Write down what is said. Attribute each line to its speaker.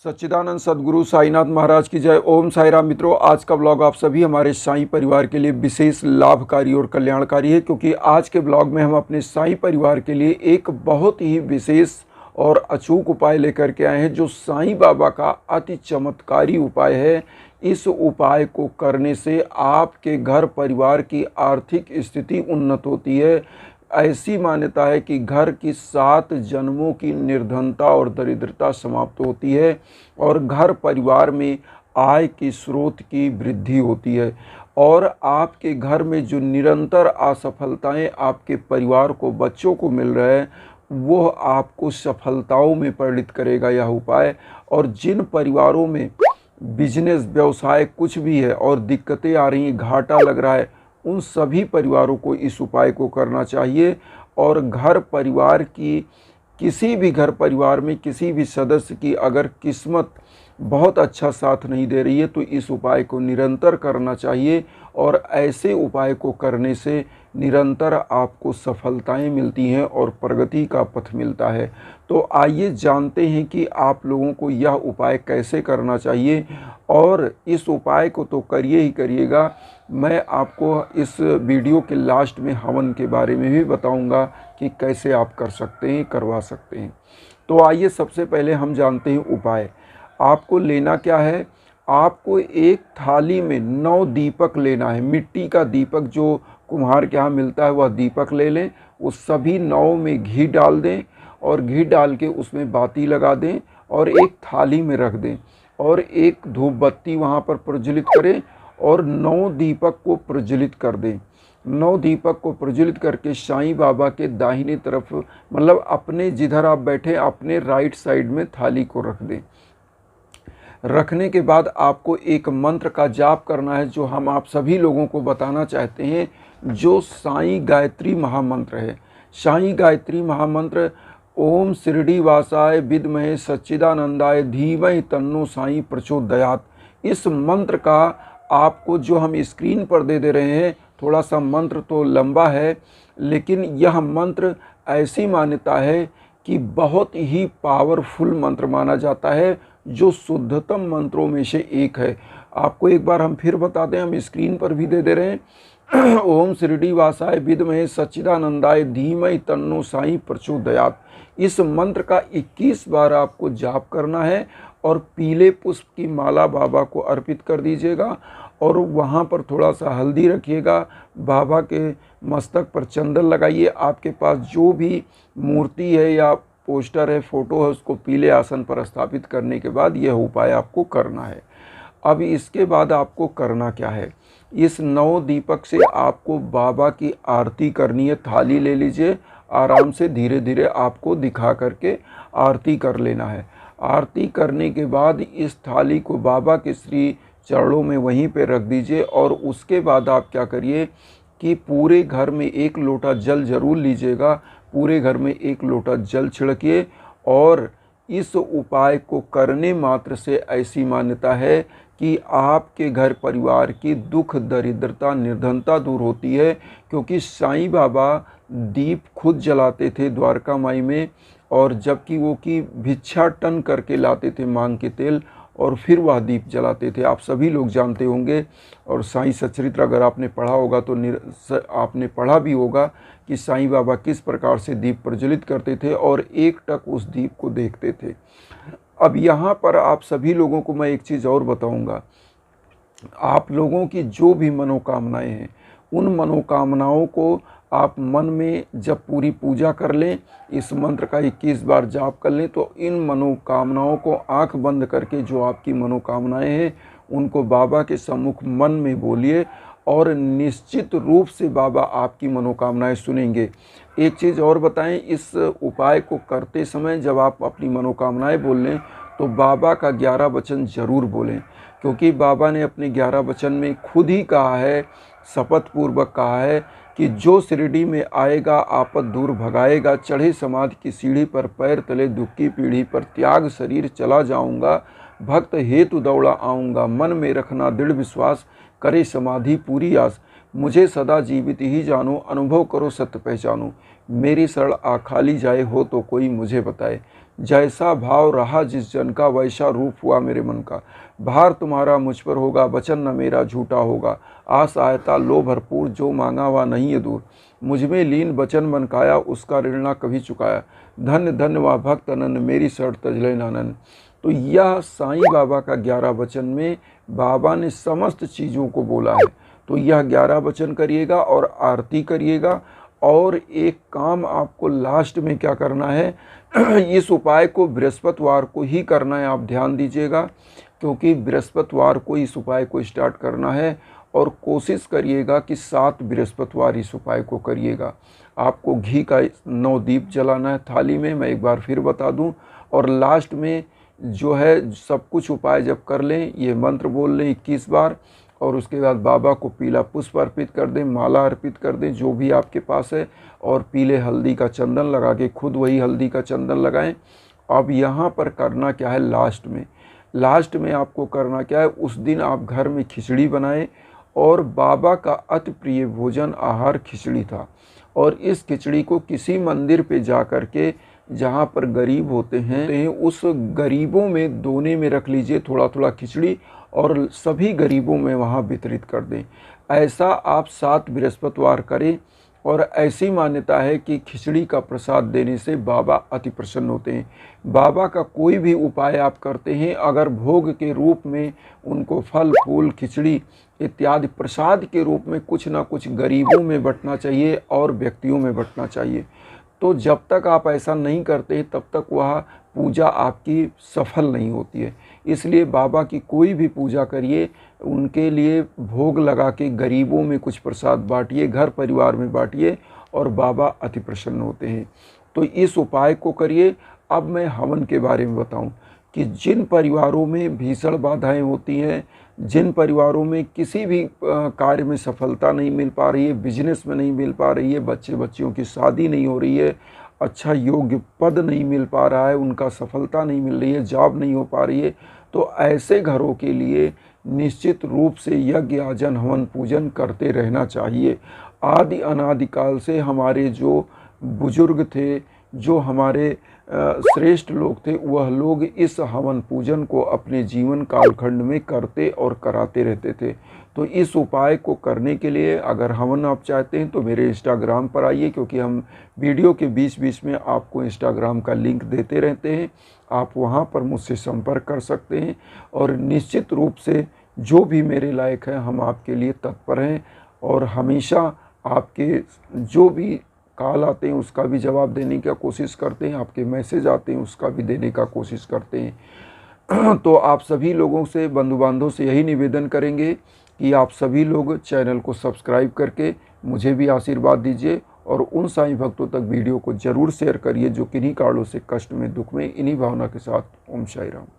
Speaker 1: सच्चिदानंद सद्गुरु साईनाथ महाराज की जय। ओम साई राम। मित्रों, आज का ब्लॉग आप सभी हमारे साईं परिवार के लिए विशेष लाभकारी और कल्याणकारी है, क्योंकि आज के ब्लॉग में हम अपने साईं परिवार के लिए एक बहुत ही विशेष और अचूक उपाय लेकर के आए हैं, जो साईं बाबा का अति चमत्कारी उपाय है। इस उपाय को करने से आपके घर परिवार की आर्थिक स्थिति उन्नत होती है। ऐसी मान्यता है कि घर की 7 जन्मों की निर्धनता और दरिद्रता समाप्त होती है और घर परिवार में आय की स्रोत की वृद्धि होती है। और आपके घर में जो निरंतर असफलताएं आपके परिवार को, बच्चों को मिल रहा है, वो आपको सफलताओं में परिणित करेगा यह उपाय। और जिन परिवारों में बिजनेस, व्यवसाय कुछ भी है और दिक्कतें आ रही हैं, घाटा लग रहा है, उन सभी परिवारों को इस उपाय को करना चाहिए। और घर परिवार की, किसी भी घर परिवार में किसी भी सदस्य की अगर किस्मत बहुत अच्छा साथ नहीं दे रही है तो इस उपाय को निरंतर करना चाहिए। और ऐसे उपाय को करने से निरंतर आपको सफलताएं मिलती हैं और प्रगति का पथ मिलता है। तो आइए जानते हैं कि आप लोगों को यह उपाय कैसे करना चाहिए। और इस उपाय को तो करिए ही करिएगा, मैं आपको इस वीडियो के लास्ट में हवन के बारे में भी बताऊंगा कि कैसे आप कर सकते हैं, करवा सकते हैं। तो आइए सबसे पहले हम जानते हैं उपाय। आपको लेना क्या है? आपको एक थाली में 9 दीपक लेना है। मिट्टी का दीपक जो कुम्हार के यहाँ मिलता है वह दीपक ले लें। उस सभी 9 में घी डाल दें और घी डाल के उसमें बाती लगा दें और एक थाली में रख दें और एक धूप बत्ती वहाँ पर प्रज्वलित करें और 9 दीपक को प्रज्वलित कर दें। 9 दीपक को प्रज्वलित करके साईं बाबा के दाहिने तरफ, मतलब अपने जिधर आप बैठे अपने राइट साइड में थाली को रख दें। रखने के बाद आपको एक मंत्र का जाप करना है, जो हम आप सभी लोगों को बताना चाहते हैं, जो साईं गायत्री महामंत्र है। साईं गायत्री महामंत्र ओम शिरडी वासाय विद्महे सच्चिदानंदाय धीमहि तन्नो साईं प्रचोदयात्। इस मंत्र का आपको, जो हम स्क्रीन पर दे रहे हैं, थोड़ा सा मंत्र तो लंबा है, लेकिन यह मंत्र ऐसी मान्यता है कि बहुत ही पावरफुल मंत्र माना जाता है, जो शुद्धतम मंत्रों में से एक है। आपको एक बार हम फिर बता दें, हम स्क्रीन पर भी दे रहे हैं। ओम शिरडी वासाय विद्महे सच्चिदानंदाय धीमहि तन्नो साईं प्रचोदयात्। इस मंत्र का 21 बार आपको जाप करना है और पीले पुष्प की माला बाबा को अर्पित कर दीजिएगा और वहाँ पर थोड़ा सा हल्दी रखिएगा। बाबा के मस्तक पर चंदन लगाइए। आपके पास जो भी मूर्ति है या पोस्टर है, फोटो है, उसको पीले आसन पर स्थापित करने के बाद यह उपाय आपको करना है। अब इसके बाद आपको करना क्या है? इस 9 दीपक से आपको बाबा की आरती करनी है। थाली ले लीजिए, आराम से धीरे धीरे आपको दिखा करके आरती कर लेना है। आरती करने के बाद इस थाली को बाबा के श्री चरणों में वहीं पे रख दीजिए। और उसके बाद आप क्या करिए कि पूरे घर में 1 लोटा जल जरूर लीजिएगा। पूरे घर में 1 लोटा जल छिड़किए। और इस उपाय को करने मात्र से ऐसी मान्यता है कि आपके घर परिवार की दुख, दरिद्रता, निर्धनता दूर होती है। क्योंकि साईं बाबा दीप खुद जलाते थे द्वारका माई में, और जबकि वो की भिक्षाटन करके लाते थे मांग के तेल, और फिर वह दीप जलाते थे। आप सभी लोग जानते होंगे, और साईं सच्चरित्र अगर आपने पढ़ा होगा तो आपने पढ़ा भी होगा कि साईं बाबा किस प्रकार से दीप प्रज्वलित करते थे और एकटक उस दीप को देखते थे। अब यहाँ पर आप सभी लोगों को मैं एक चीज़ और बताऊँगा। आप लोगों की जो भी मनोकामनाएं हैं, उन मनोकामनाओं को आप मन में जब पूरी पूजा कर लें, इस मंत्र का 21 बार जाप कर लें, तो इन मनोकामनाओं को आंख बंद करके, जो आपकी मनोकामनाएं हैं, उनको बाबा के सम्मुख मन में बोलिए और निश्चित रूप से बाबा आपकी मनोकामनाएं सुनेंगे। एक चीज़ और बताएं, इस उपाय को करते समय जब आप अपनी मनोकामनाएं बोल लें तो बाबा का 11 वचन जरूर बोलें, क्योंकि बाबा ने अपने 11 वचन में खुद ही कहा है, शपथ पूर्वक कहा है कि जो शिरडी में आएगा आपद दूर भगाएगा, चढ़े समाधि की सीढ़ी पर पैर तले दुख की पीढ़ी पर, त्याग शरीर चला जाऊंगा, भक्त हेतु दौड़ा आऊँगा, मन में रखना दृढ़ विश्वास, करे समाधि पूरी आस, मुझे सदा जीवित ही जानो, अनुभव करो सत्य पहचानो। मेरी शरण आ खाली जाए हो तो कोई मुझे बताए। जैसा भाव रहा जिस जन का वैसा रूप हुआ मेरे मन का। भार तुम्हारा मुझ पर होगा वचन न मेरा झूठा होगा। आस आयता लो भरपूर जो मांगा वह नहीं है दूर। मुझ में लीन वचन मन काया उसका ऋण ना कभी चुकाया। धन्य धन्य वह भक्त अनन्य मेरी शरण तजले नानन। तो यह साईं बाबा का 11 वचन में बाबा ने समस्त चीज़ों को बोला है। तो यह 11 वचन करिएगा और आरती करिएगा। और एक काम आपको लास्ट में क्या करना है, इस उपाय को बृहस्पतिवार को ही करना है, आप ध्यान दीजिएगा, क्योंकि बृहस्पतिवार को इस उपाय को स्टार्ट करना है। और कोशिश करिएगा कि 7 बृहस्पतिवार इस उपाय को करिएगा। आपको घी का 9 दीप जलाना है थाली में, मैं एक बार फिर बता दूं। और लास्ट में जो है सब कुछ उपाय जब कर लें, ये मंत्र बोल लें 21 बार, और उसके बाद बाबा को पीला पुष्प अर्पित कर दें, माला अर्पित कर दें जो भी आपके पास है, और पीले हल्दी का चंदन लगा के खुद वही हल्दी का चंदन लगाएं। अब यहाँ पर करना क्या है, लास्ट में आपको करना क्या है, उस दिन आप घर में खिचड़ी बनाएं। और बाबा का अति प्रिय भोजन आहार खिचड़ी था, और इस खिचड़ी को किसी मंदिर पे जा कर के जहाँ पर गरीब होते हैं उस गरीबों में दोने में रख लीजिए थोड़ा थोड़ा खिचड़ी, और सभी गरीबों में वहाँ वितरित कर दें। ऐसा आप 7 बृहस्पतिवार करें। और ऐसी मान्यता है कि खिचड़ी का प्रसाद देने से बाबा अति प्रसन्न होते हैं। बाबा का कोई भी उपाय आप करते हैं, अगर भोग के रूप में उनको फल फूल खिचड़ी इत्यादि प्रसाद के रूप में कुछ ना कुछ गरीबों में बंटना चाहिए और व्यक्तियों में बंटना चाहिए। तो जब तक आप ऐसा नहीं करते तब तक वह पूजा आपकी सफल नहीं होती है। इसलिए बाबा की कोई भी पूजा करिए, उनके लिए भोग लगा के गरीबों में कुछ प्रसाद बांटिए, घर परिवार में बांटिए, और बाबा अति प्रसन्न होते हैं। तो इस उपाय को करिए। अब मैं हवन के बारे में बताऊं कि जिन परिवारों में भीषण बाधाएं होती हैं, जिन परिवारों में किसी भी कार्य में सफलता नहीं मिल पा रही है, बिजनेस में नहीं मिल पा रही है, बच्चियों की शादी नहीं हो रही है, अच्छा योग्य पद नहीं मिल पा रहा है, उनका सफलता नहीं मिल रही है, जॉब नहीं हो पा रही है, तो ऐसे घरों के लिए निश्चित रूप से यज्ञ याजन हवन पूजन करते रहना चाहिए। आदि अनादिकाल से हमारे जो बुजुर्ग थे, जो हमारे श्रेष्ठ लोग थे, वह लोग इस हवन पूजन को अपने जीवन कालखंड में करते और कराते रहते थे। तो इस उपाय को करने के लिए अगर हवन आप चाहते हैं तो मेरे इंस्टाग्राम पर आइए, क्योंकि हम वीडियो के बीच बीच में आपको इंस्टाग्राम का लिंक देते रहते हैं। आप वहां पर मुझसे संपर्क कर सकते हैं, और निश्चित रूप से जो भी मेरे लायक है हम आपके लिए तत्पर हैं, और हमेशा आपके जो भी कॉल आते हैं उसका भी जवाब देने की कोशिश करते हैं, आपके मैसेज आते हैं उसका भी देने का कोशिश करते हैं। तो आप सभी लोगों से, बंधु बांधवों से यही निवेदन करेंगे कि आप सभी लोग चैनल को सब्सक्राइब करके मुझे भी आशीर्वाद दीजिए, और उन साईं भक्तों तक वीडियो को ज़रूर शेयर करिए जो किन्हीं कारणों से कष्ट में, दुख में, इन्हीं भावना के साथ। ओम साई राम।